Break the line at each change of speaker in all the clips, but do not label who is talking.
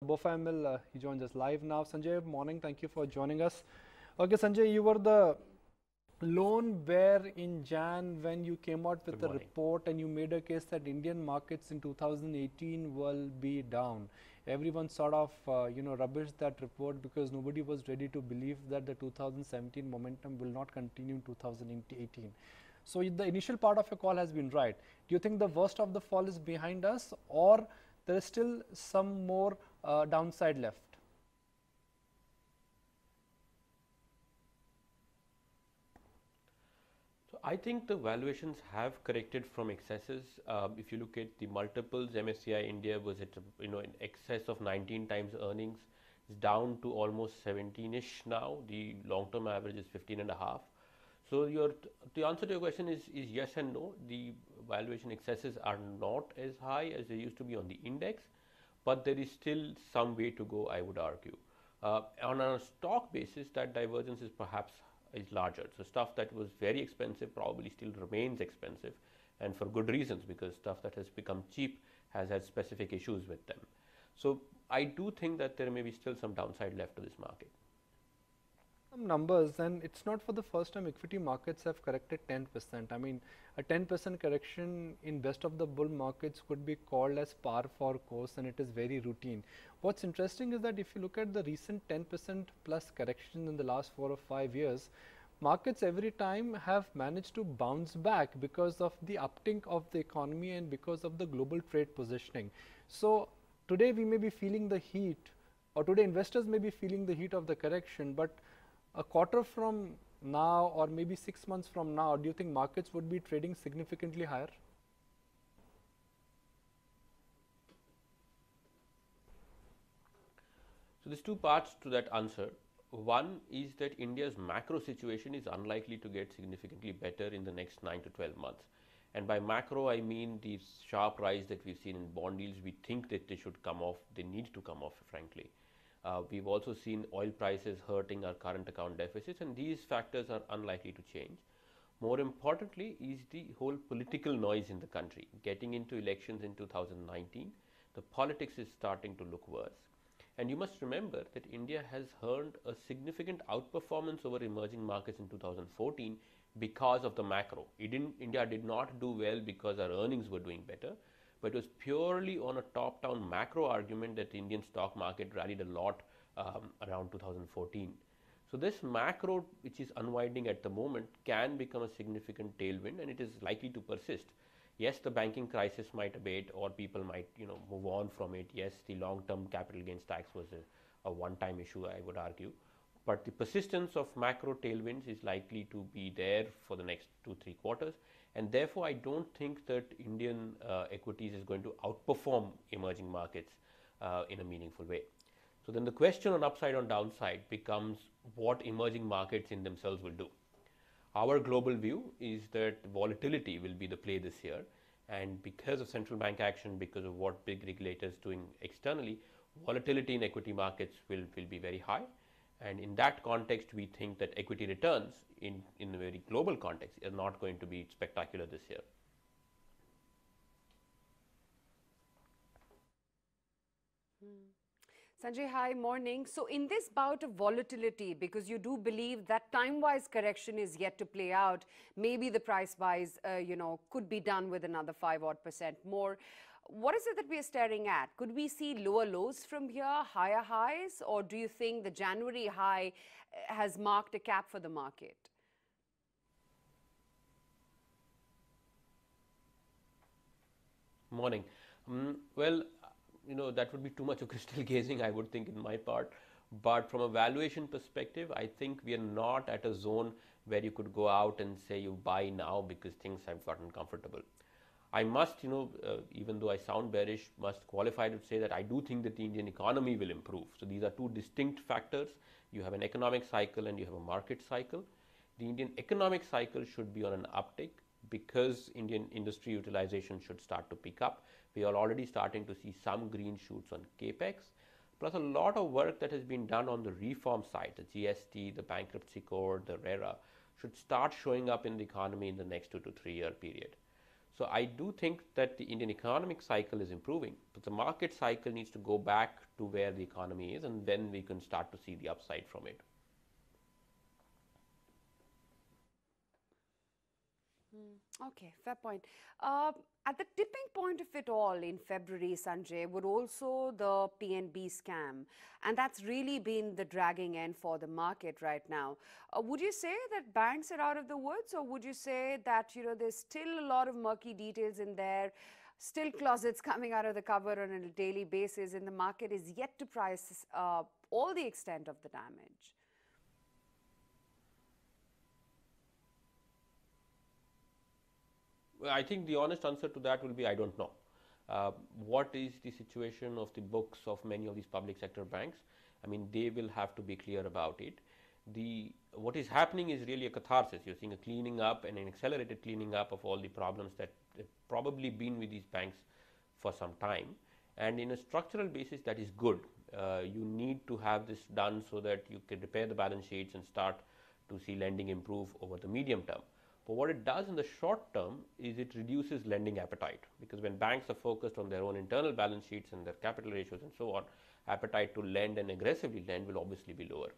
Bofamil, he joins us live now. Sanjay, morning. Thank you for joining us. Okay, Sanjay, you were the lone bear in Jan when you came out with
Good
a
morning.
report and you made a case that Indian markets in 2018 will be down. Everyone sort of, rubbished that report because nobody was ready to believe that the 2017 momentum will not continue in 2018. So the initial part of your call has been right. Do you think the worst of the fall is behind us, or there is still some more downside left?
So I think the valuations have corrected from excesses. If you look at the multiples, MSCI India was at in excess of 19 times earnings. It's down to almost 17ish now. The long-term average is 15 and a half. So the answer to your question is yes and no. The valuation excesses are not as high as they used to be on the index, but there is still some way to go, I would argue. On a stock basis, that divergence is perhaps is larger. So stuff that was very expensive probably still remains expensive, and for good reasons, because stuff that has become cheap has had specific issues with them. So I do think that there may be still some downside left to this market.
Some numbers, and it's not for the first time equity markets have corrected 10%. I mean, a 10% correction in best of the bull markets could be called as par for course, and it is very routine. What's interesting is that if you look at the recent 10% plus correction in the last 4 or 5 years, markets every time have managed to bounce back because of the uptick of the economy and because of the global trade positioning. So today we may be feeling the heat, or today investors may be feeling the heat of the correction, but a quarter from now or maybe 6 months from now, do you think markets would be trading significantly higher?
So there's two parts to that answer. One is that India's macro situation is unlikely to get significantly better in the next 9 to 12 months. And by macro, I mean the sharp rise that we've seen in bond yields. We think that they should come off. They need to come off, frankly. We've also seen oil prices hurting our current account deficits, and these factors are unlikely to change. More importantly, is the whole political noise in the country. Getting into elections in 2019, the politics is starting to look worse. And you must remember that India has earned a significant outperformance over emerging markets in 2014 because of the macro. India did not do well because our earnings were doing better, but it was purely on a top-down macro argument that the Indian stock market rallied a lot around 2014. So this macro, which is unwinding at the moment, can become a significant tailwind, and it is likely to persist. Yes, the banking crisis might abate, or people might move on from it. Yes, the long-term capital gains tax was a one-time issue, I would argue, but the persistence of macro tailwinds is likely to be there for the next 2-3 quarters, and therefore I don't think that Indian equities is going to outperform emerging markets in a meaningful way. So then the question on upside and downside becomes what emerging markets in themselves will do. Our global view is that volatility will be the play this year, and because of central bank action, because of what big regulators doing externally, volatility in equity markets will be very high. And in that context, we think that equity returns in a very global context are not going to be spectacular this year.
Sanjay, hi, morning. So in this bout of volatility, because you do believe that time-wise correction is yet to play out, maybe the price-wise, could be done with another 5% more. What is it that we are staring at? Could we see lower lows from here, higher highs, or do you think the January high has marked a cap for the market?
Morning. Well, that would be too much of crystal gazing, I would think, in my part. But from a valuation perspective, I think we are not at a zone where you could go out and say you buy now because things have gotten comfortable. I must, even though I sound bearish, must qualify to say that I do think that the Indian economy will improve. So these are two distinct factors. You have an economic cycle and you have a market cycle. The Indian economic cycle should be on an uptick because Indian industry utilization should start to pick up. We are already starting to see some green shoots on capex, plus a lot of work that has been done on the reform side, the GST, the bankruptcy code, the RERA, should start showing up in the economy in the next 2 to 3 year period. So I do think that the Indian economic cycle is improving, but the market cycle needs to go back to where the economy is, and then we can start to see the upside from it.
Okay, fair point. At the tipping point of it all in February, Sanjay, were also the PNB scam, and that's really been the dragging end for the market right now. Would you say that banks are out of the woods, or would you say that there's still a lot of murky details in there, still closets coming out of the cover on a daily basis, and the market is yet to price all the extent of the damage?
Well, I think the honest answer to that will be I don't know. What is the situation of the books of many of these public sector banks? I mean, they will have to be clear about it. What is happening is really a catharsis. You're seeing a cleaning up and an accelerated cleaning up of all the problems that have probably been with these banks for some time. And in a structural basis, that is good. You need to have this done so that you can repair the balance sheets and start to see lending improve over the medium term. But what it does in the short term is it reduces lending appetite, because when banks are focused on their own internal balance sheets and their capital ratios and so on, appetite to lend and aggressively lend will obviously be lower.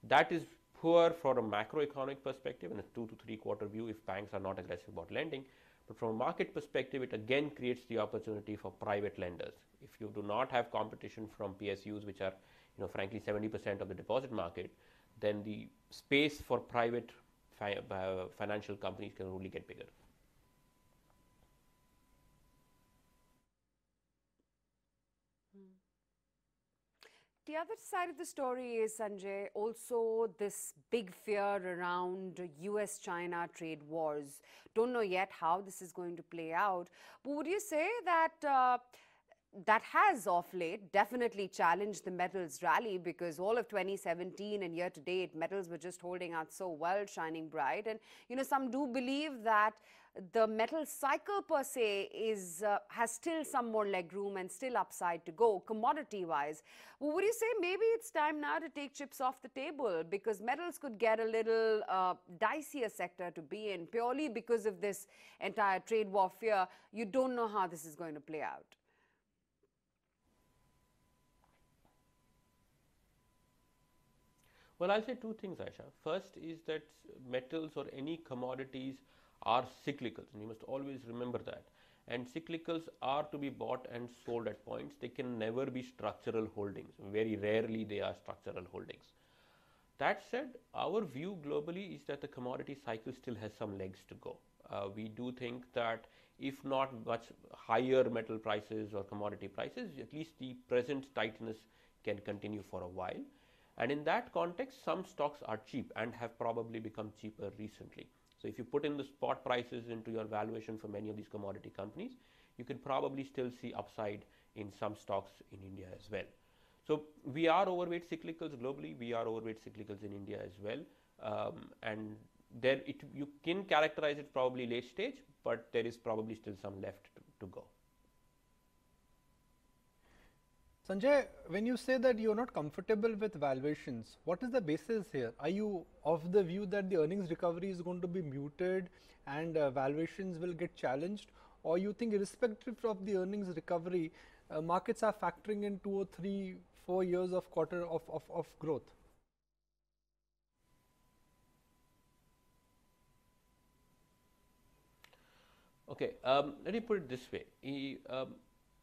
That is poor from a macroeconomic perspective in a 2 to 3 quarter view if banks are not aggressive about lending. But from a market perspective, it again creates the opportunity for private lenders. If you do not have competition from PSUs, which are frankly 70% of the deposit market, then the space for private financial companies can only get bigger.
The other side of the story is, Sanjay, also this big fear around US-China trade wars. Don't know yet how this is going to play out, but would you say that that has of late definitely challenged the metals rally, because all of 2017 and year to date, metals were just holding out so well, shining bright. And some do believe that the metal cycle per se has still some more leg room and still upside to go commodity wise. Well, would you say maybe it's time now to take chips off the table, because metals could get a little dicier sector to be in purely because of this entire trade war fear? You don't know how this is going to play out.
Well, I'll say two things, Aisha. First is that metals or any commodities are cyclicals, and you must always remember that. And cyclicals are to be bought and sold at points. They can never be structural holdings. Very rarely they are structural holdings. That said, our view globally is that the commodity cycle still has some legs to go. We do think that if not much higher metal prices or commodity prices, at least the present tightness can continue for a while. And in that context, some stocks are cheap and have probably become cheaper recently. So if you put in the spot prices into your valuation for many of these commodity companies, you can probably still see upside in some stocks in India as well. So we are overweight cyclicals globally. We are overweight cyclicals in India as well. And there you can characterize it probably late stage, but there is probably still some left to go.
Sanjay, when you say that you are not comfortable with valuations, what is the basis here? Are you of the view that the earnings recovery is going to be muted and valuations will get challenged, or you think irrespective of the earnings recovery, markets are factoring in 2 or 3, 4 years of growth?
Okay, let me put it this way.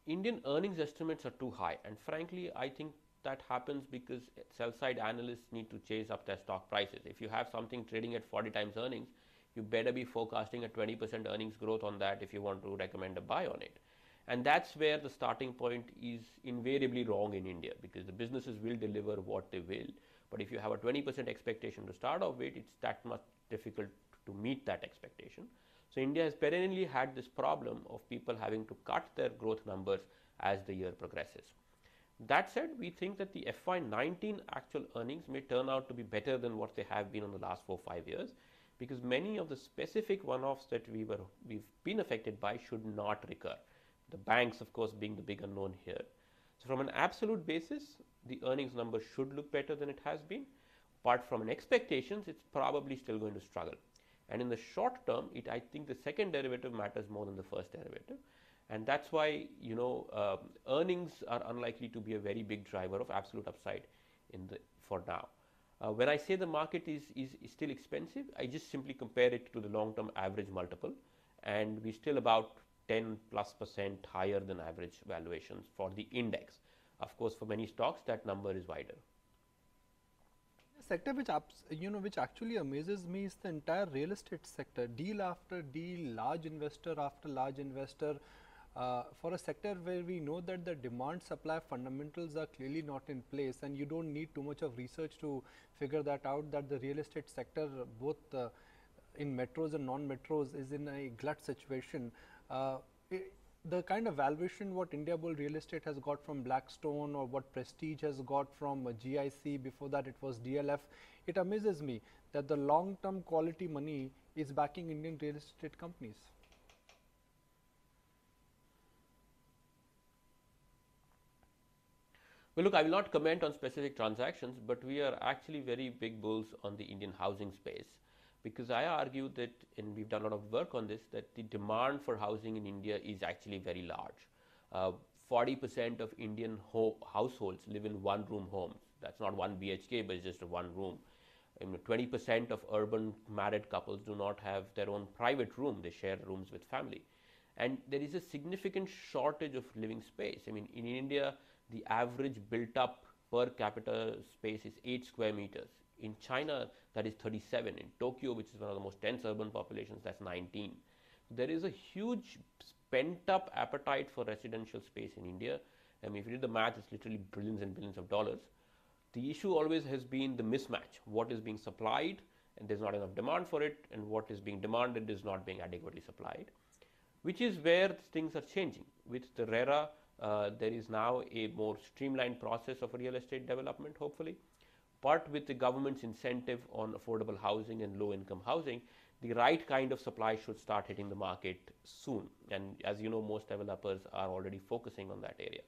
Indian earnings estimates are too high, and frankly, I think that happens because sell-side analysts need to chase up their stock prices. If you have something trading at 40 times earnings, you better be forecasting a 20% earnings growth on that if you want to recommend a buy on it. And that's where the starting point is invariably wrong in India, because the businesses will deliver what they will. But if you have a 20% expectation to start off with, it's that much difficult to meet that expectation. So India has perennially had this problem of people having to cut their growth numbers as the year progresses. That said, we think that the FY19 actual earnings may turn out to be better than what they have been in the last 4-5 years, because many of the specific one-offs that we've been affected by should not recur. The banks, of course, being the big unknown here. So from an absolute basis, the earnings number should look better than it has been, but from an expectations, it's probably still going to struggle. And in the short term, I think the second derivative matters more than the first derivative. And that's why, earnings are unlikely to be a very big driver of absolute upside for now. When I say the market is still expensive, I just simply compare it to the long-term average multiple, and we're still about 10+% higher than average valuations for the index. Of course, for many stocks, that number is wider.
The sector which actually amazes me is the entire real estate sector. Deal after deal, large investor after large investor. For a sector where we know that the demand supply fundamentals are clearly not in place, and you don't need too much of research to figure that out, that the real estate sector both in metros and non-metros is in a glut situation. The kind of valuation what India Bull Real Estate has got from Blackstone, or what Prestige has got from GIC, before that it was DLF, it amazes me that the long-term quality money is backing Indian real estate companies.
Well, look, I will not comment on specific transactions, but we are actually very big bulls on the Indian housing space, because I argue that, and we've done a lot of work on this, that the demand for housing in India is actually very large. 40% of Indian households live in one-room homes. That's not 1 BHK, but it's just a one room. 20% of urban married couples do not have their own private room. They share rooms with family. And there is a significant shortage of living space. I mean, in India, the average built up per capita space is 8 square meters. In China, that is 37. In Tokyo, which is one of the most dense urban populations, that's 19. There is a huge pent up appetite for residential space in India. I mean, if you did the math, it's literally billions and billions of dollars. The issue always has been the mismatch. What is being supplied and there's not enough demand for it, and what is being demanded is not being adequately supplied, which is where things are changing. With the RERA, there is now a more streamlined process of real estate development, hopefully. But with the government's incentive on affordable housing and low income housing, the right kind of supply should start hitting the market soon. And as you know, most developers are already focusing on that area.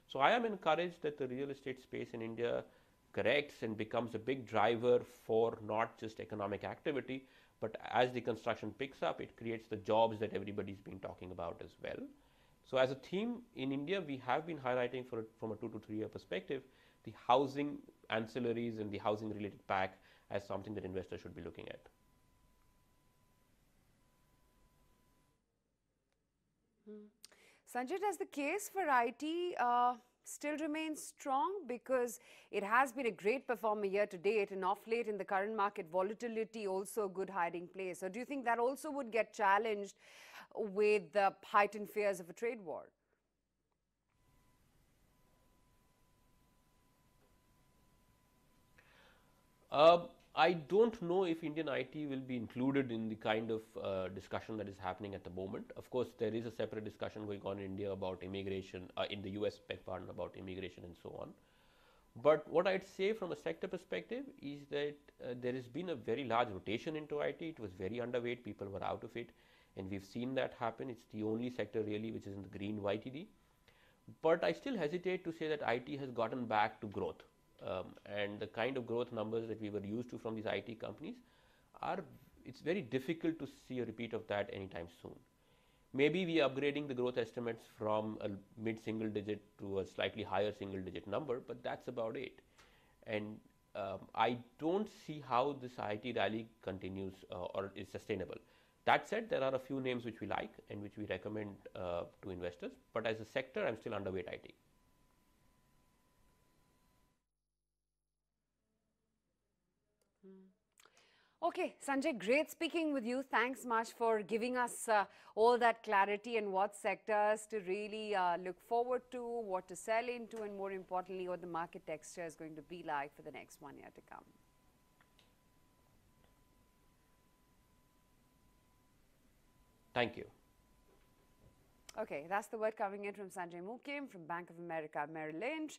So I am encouraged that the real estate space in India corrects and becomes a big driver for not just economic activity, but as the construction picks up, it creates the jobs that everybody's been talking about as well. So as a theme in India, we have been highlighting from a 2 to 3 year perspective, the housing ancillaries and the housing related pack as something that investors should be looking at.
Sanjay, does the case for IT still remain strong, because it has been a great performer year to date, and off late in the current market volatility also a good hiding place? Or do you think that also would get challenged with the heightened fears of a trade war?
I don't know if Indian IT will be included in the kind of discussion that is happening at the moment. Of course, there is a separate discussion going on in India about immigration, in the US, about immigration and so on. But what I'd say from a sector perspective is that there has been a very large rotation into IT. It was very underweight, people were out of it, and we've seen that happen. It's the only sector really which is in the green YTD. But I still hesitate to say that IT has gotten back to growth. And the kind of growth numbers that we were used to from these IT companies it's very difficult to see a repeat of that anytime soon. Maybe we are upgrading the growth estimates from a mid-single digit to a slightly higher single-digit number, but that's about it. And I don't see how this IT rally continues or is sustainable. That said, there are a few names which we like and which we recommend to investors, but as a sector, I'm still underweight IT.
Okay, Sanjay, great speaking with you. Thanks much for giving us all that clarity and what sectors to really look forward to, what to sell into, and more importantly, what the market texture is going to be like for the next 1 year to come.
Thank you.
Okay, that's the word coming in from Sanjay Mookim from Bank of America Merrill Lynch.